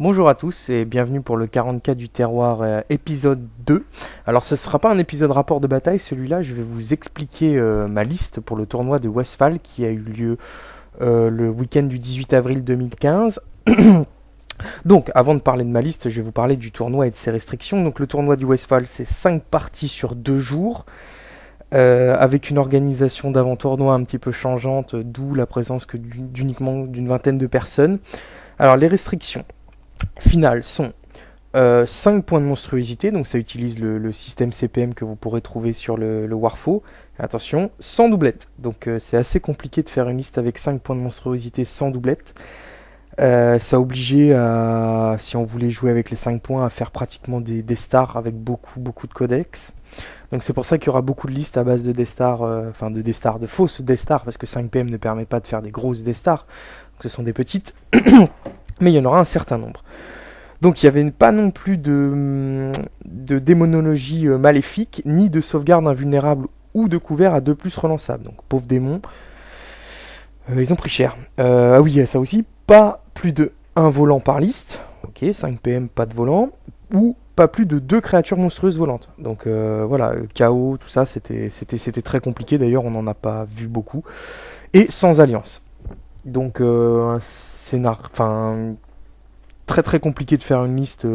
Bonjour à tous et bienvenue pour le 40K du terroir épisode 2. Alors ce ne sera pas un épisode rapport de bataille, celui-là je vais vous expliquer ma liste pour le tournoi de Westphal qui a eu lieu le week-end du 18 avril 2015. Donc avant de parler de ma liste, je vais vous parler du tournoi et de ses restrictions. Donc le tournoi du Westphal c'est 5 parties sur 2 jours. Avec une organisation d'avant-tournoi un petit peu changeante, d'où la présence que d'uniquement d'une vingtaine de personnes. Alors les restrictions finales sont 5 points de monstruosité, donc ça utilise le système CPM que vous pourrez trouver sur le Warfo. Attention, sans doublette. Donc c'est assez compliqué de faire une liste avec 5 points de monstruosité sans doublette. Ça obligeait à, si on voulait jouer avec les 5 points, à faire pratiquement des stars avec beaucoup de codex. Donc c'est pour ça qu'il y aura beaucoup de listes à base de D-stars, de fausses D-stars, parce que 5PM ne permet pas de faire des grosses D-stars, ce sont des petites, mais il y en aura un certain nombre. Donc il n'y avait pas non plus de démonologie maléfique, ni de sauvegarde invulnérable ou de couvert à 2+ relançable. Donc pauvres démons, ils ont pris cher. Ah oui, ça aussi, pas plus de 1 volant par liste, ok, 5 PM, pas de volant, ou pas plus de 2 créatures monstrueuses volantes. Donc voilà, chaos, tout ça, c'était très compliqué, d'ailleurs on n'en a pas vu beaucoup. Et sans alliance. Donc un scénar, enfin très compliqué de faire une liste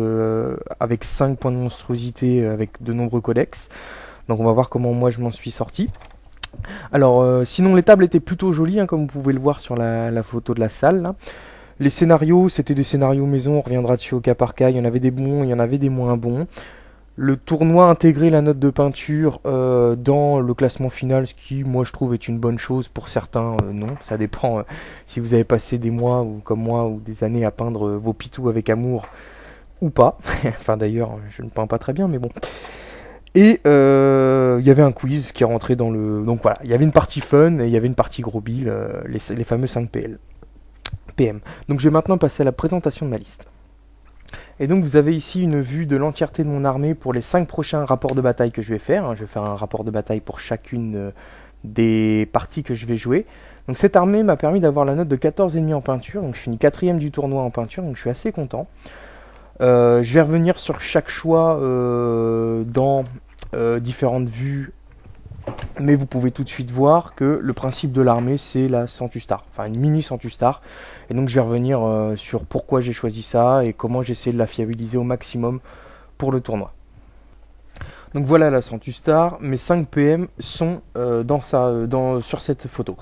avec 5 points de monstruosité avec de nombreux codex. Donc on va voir comment moi je m'en suis sorti. Alors sinon les tables étaient plutôt jolies, hein, comme vous pouvez le voir sur la photo de la salle. Là. Les scénarios, c'était des scénarios maison, on reviendra dessus au cas par cas. Il y en avait des bons, il y en avait des moins bons. Le tournoi intégrait la note de peinture dans le classement final, ce qui, moi, je trouve est une bonne chose. Pour certains, non. Ça dépend si vous avez passé des mois, ou comme moi, ou des années à peindre vos pitous avec amour, ou pas. Enfin, d'ailleurs, je ne peins pas très bien, mais bon. Et il y avait un quiz qui est rentré dans le... Donc voilà, il y avait une partie fun et il y avait une partie gros bill, les fameux 5 PM. Donc je vais maintenant passer à la présentation de ma liste. Et donc vous avez ici une vue de l'entièreté de mon armée pour les 5 prochains rapports de bataille que je vais faire. Je vais faire un rapport de bataille pour chacune des parties que je vais jouer. Donc cette armée m'a permis d'avoir la note de 14,5 en peinture. Donc je finis 4ème du tournoi en peinture, donc je suis assez content. Je vais revenir sur chaque choix dans différentes vues. Mais vous pouvez tout de suite voir que le principe de l'armée c'est la Centustar, enfin une mini Centustar. Et donc je vais revenir sur pourquoi j'ai choisi ça et comment j'ai essayé de la fiabiliser au maximum pour le tournoi. Donc voilà la Centustar, mes 5 PM sont sur cette photo.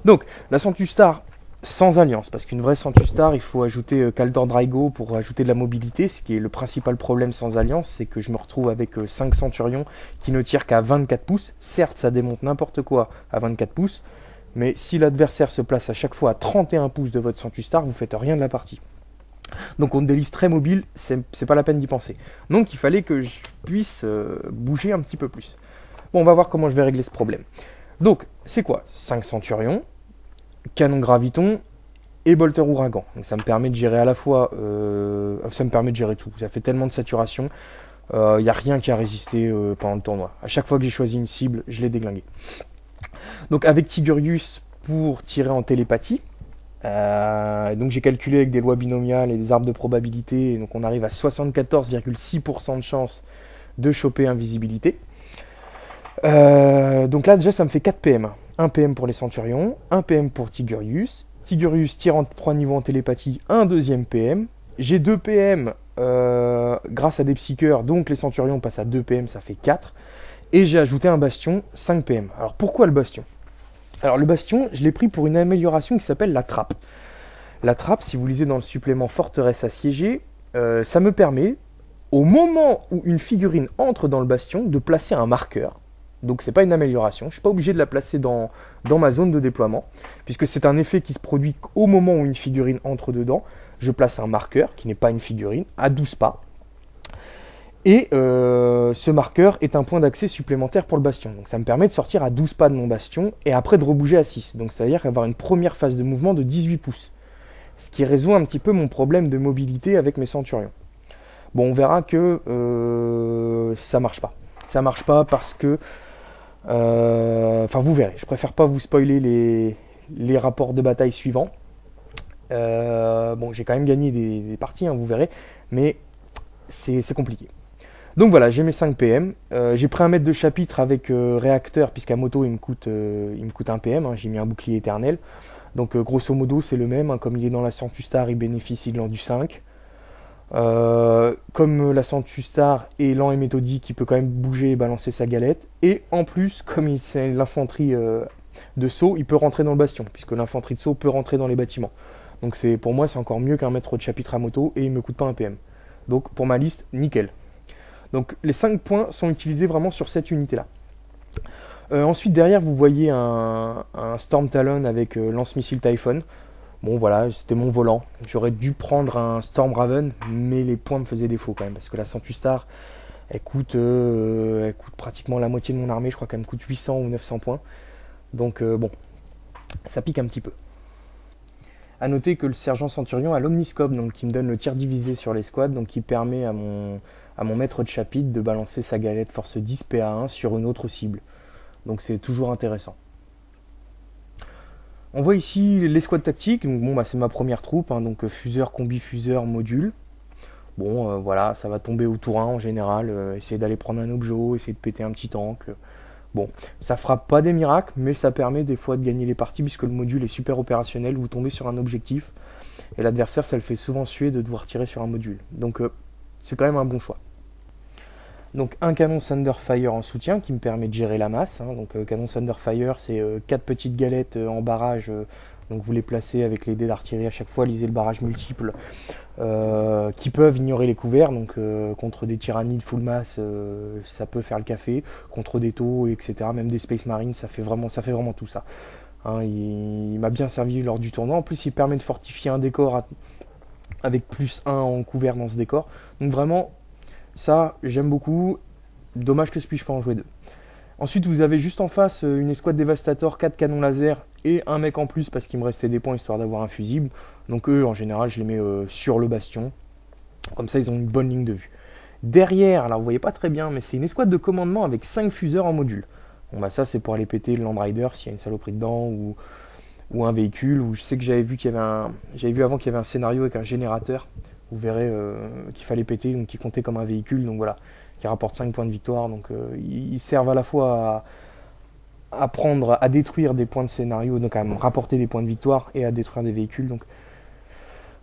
Donc la Centustar sans alliance, parce qu'une vraie Centustar, il faut ajouter Kaldor Draigo pour ajouter de la mobilité, ce qui est le principal problème sans alliance, c'est que je me retrouve avec 5 Centurions qui ne tirent qu'à 24 pouces. Certes, ça démonte n'importe quoi à 24 pouces, mais si l'adversaire se place à chaque fois à 31 pouces de votre Centustar, vous ne faites rien de la partie. Donc on a des listes très mobiles, c'est pas la peine d'y penser. Donc il fallait que je puisse bouger un petit peu plus. Bon, on va voir comment je vais régler ce problème. Donc, c'est quoi 5 Centurions, canon graviton et bolter ouragan. Donc ça me permet de gérer à la fois, ça me permet de gérer tout. Ça fait tellement de saturation, il n'y a rien qui a résisté pendant le tournoi. À chaque fois que j'ai choisi une cible, je l'ai déglingué. Donc avec Tigurius pour tirer en télépathie. Donc j'ai calculé avec des lois binomiales et des arbres de probabilité, et donc on arrive à 74,6% de chance de choper invisibilité. Donc là déjà ça me fait 4 PM. 1 PM pour les Centurions, 1 PM pour Tigurius. Tigurius tire en 3 niveaux en télépathie, un deuxième PM. J'ai 2 PM grâce à des psycheurs, donc les Centurions passent à 2 PM, ça fait 4. Et j'ai ajouté un bastion, 5 PM. Alors pourquoi le bastion? Alors le bastion, je l'ai pris pour une amélioration qui s'appelle la trappe. La trappe, si vous lisez dans le supplément forteresse assiégée, ça me permet, au moment où une figurine entre dans le bastion, de placer un marqueur. Donc c'est pas une amélioration, je ne suis pas obligé de la placer dans ma zone de déploiement, puisque c'est un effet qui se produit au moment où une figurine entre dedans. Je place un marqueur, qui n'est pas une figurine, à 12 pas. Et ce marqueur est un point d'accès supplémentaire pour le bastion. Donc ça me permet de sortir à 12 pas de mon bastion et après de rebouger à 6. Donc c'est-à-dire avoir une première phase de mouvement de 18 pouces. Ce qui résout un petit peu mon problème de mobilité avec mes centurions. Bon, on verra que ça marche pas. Ça marche pas parce que... Enfin, vous verrez. Je préfère pas vous spoiler les rapports de bataille suivants. Bon, j'ai quand même gagné des parties, hein, vous verrez, mais c'est compliqué. Donc voilà, j'ai mes 5 PM. J'ai pris un mètre de chapitre avec réacteur, puisqu'à moto il me coûte 1 PM, hein, j'ai mis un bouclier éternel. Donc grosso modo c'est le même, hein, comme il est dans la Centustar, il bénéficie de l'an du 5. Comme la Centustar est lent et méthodique, il peut quand même bouger et balancer sa galette. Et en plus, comme c'est l'infanterie de saut, il peut rentrer dans le bastion, puisque l'infanterie de saut peut rentrer dans les bâtiments. Donc pour moi c'est encore mieux qu'un mètre de chapitre à moto et il me coûte pas 1 PM. Donc pour ma liste, nickel. Donc les 5 points sont utilisés vraiment sur cette unité-là. Ensuite derrière vous voyez un Storm Talon avec lance-missile Typhon. Bon voilà, c'était mon volant. J'aurais dû prendre un Storm Raven, mais les points me faisaient défaut quand même, parce que la Centustar, elle coûte pratiquement la moitié de mon armée, je crois qu'elle me coûte 800 ou 900 points. Donc bon, ça pique un petit peu. A noter que le sergent Centurion a l'omniscope, donc qui me donne le tir divisé sur les squads, donc qui permet à mon maître de chapitre de balancer sa galette force 10 PA1 sur une autre cible. Donc c'est toujours intéressant. On voit ici les squads tactiques. Donc bon, bah, c'est ma première troupe, hein, donc fuseur, combi, fuseur, module. Bon, voilà, ça va tomber au tour 1 en général. Essayer d'aller prendre un objet, essayer de péter un petit tank. Bon, ça fera pas des miracles, mais ça permet des fois de gagner les parties puisque le module est super opérationnel. Vous tombez sur un objectif et l'adversaire, ça le fait souvent suer de devoir tirer sur un module. Donc c'est quand même un bon choix. Donc un canon Thunderfire en soutien qui me permet de gérer la masse, hein. Donc canon Thunderfire, c'est 4 petites galettes en barrage, donc vous les placez avec les dés d'artillerie à chaque fois, lisez le barrage multiple, qui peuvent ignorer les couverts, donc contre des tyrannides full mass, ça peut faire le café, contre des taux, etc., même des Space Marines, ça fait vraiment tout ça. Hein, il m'a bien servi lors du tournoi, en plus il permet de fortifier un décor avec plus 1 en couvert dans ce décor, donc vraiment ça, j'aime beaucoup. Dommage que je puisse pas en jouer deux. Ensuite, vous avez juste en face une escouade dévastator, 4 canons laser et un mec en plus parce qu'il me restait des points histoire d'avoir un fusible. Donc eux, en général, je les mets sur le bastion. Comme ça, ils ont une bonne ligne de vue. Derrière, alors vous voyez pas très bien, mais c'est une escouade de commandement avec 5 fuseurs en module. Bon bah ça, c'est pour aller péter le Land Rider s'il y a une saloperie dedans ou un véhicule. Ou je sais que j'avais vu avant qu'il y avait un scénario avec un générateur. Vous verrez qu'il fallait péter, donc qui comptait comme un véhicule, donc voilà, qui rapporte 5 points de victoire. Donc ils servent à la fois à détruire des points de scénario, donc à rapporter des points de victoire et à détruire des véhicules. Donc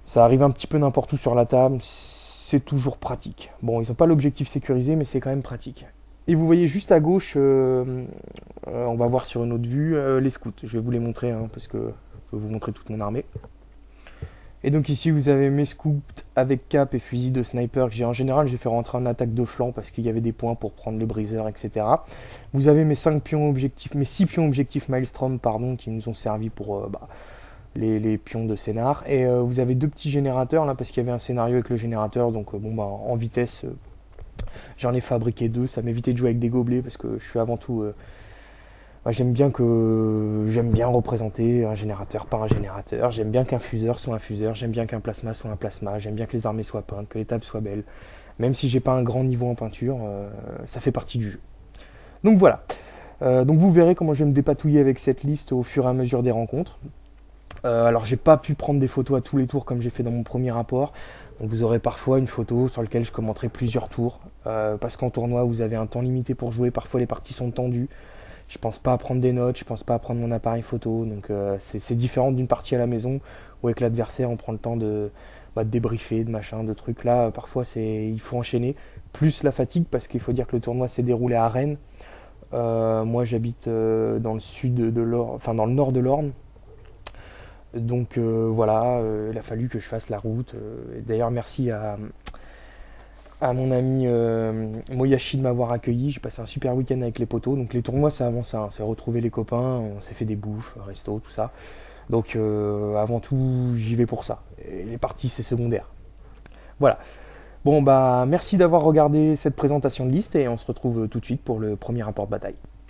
ça arrive un petit peu n'importe où sur la table, c'est toujours pratique. Bon, ils n'ont pas l'objectif sécurisé, mais c'est quand même pratique. Et vous voyez juste à gauche, on va voir sur une autre vue, les scouts. Je vais vous les montrer, hein, parce que je vais vous montrer toute mon armée. Et donc ici vous avez mes scouts avec cap et fusil de sniper que j'ai en général, j'ai fait rentrer en attaque de flanc parce qu'il y avait des points pour prendre les briseurs, etc. Vous avez mes 6 pions objectifs Maelstrom, pardon, qui nous ont servi pour les pions de scénar. Et vous avez 2 petits générateurs là parce qu'il y avait un scénario avec le générateur, donc bon bah en vitesse j'en ai fabriqué 2, ça m'évitait de jouer avec des gobelets parce que je suis avant tout j'aime bien représenter un générateur par un générateur, j'aime bien qu'un fuseur soit un fuseur, j'aime bien qu'un plasma soit un plasma, j'aime bien que les armées soient peintes, que les tables soient belles. Même si j'ai pas un grand niveau en peinture, ça fait partie du jeu. Donc voilà. Donc vous verrez comment je vais me dépatouiller avec cette liste au fur et à mesure des rencontres. Alors j'ai pas pu prendre des photos à tous les tours comme j'ai fait dans mon premier rapport. Donc vous aurez parfois une photo sur laquelle je commenterai plusieurs tours. Parce qu'en tournoi vous avez un temps limité pour jouer, parfois les parties sont tendues. Je pense pas à prendre des notes, je pense pas à prendre mon appareil photo, donc c'est différent d'une partie à la maison où avec l'adversaire on prend le temps de débriefer, de machin, de trucs. Là parfois il faut enchaîner, plus la fatigue parce qu'il faut dire que le tournoi s'est déroulé à Rennes. Moi j'habite dans le sud de l'Orne, enfin dans le nord de l'Orne. Donc voilà, il a fallu que je fasse la route. D'ailleurs merci à mon ami Moyashi de m'avoir accueilli. J'ai passé un super week-end avec les potos. Donc les tournois c'est avant ça, hein. C'est retrouver les copains, on s'est fait des bouffes, resto, tout ça. Donc avant tout j'y vais pour ça. Et les parties c'est secondaire. Voilà. Bon bah merci d'avoir regardé cette présentation de liste et on se retrouve tout de suite pour le premier rapport de bataille.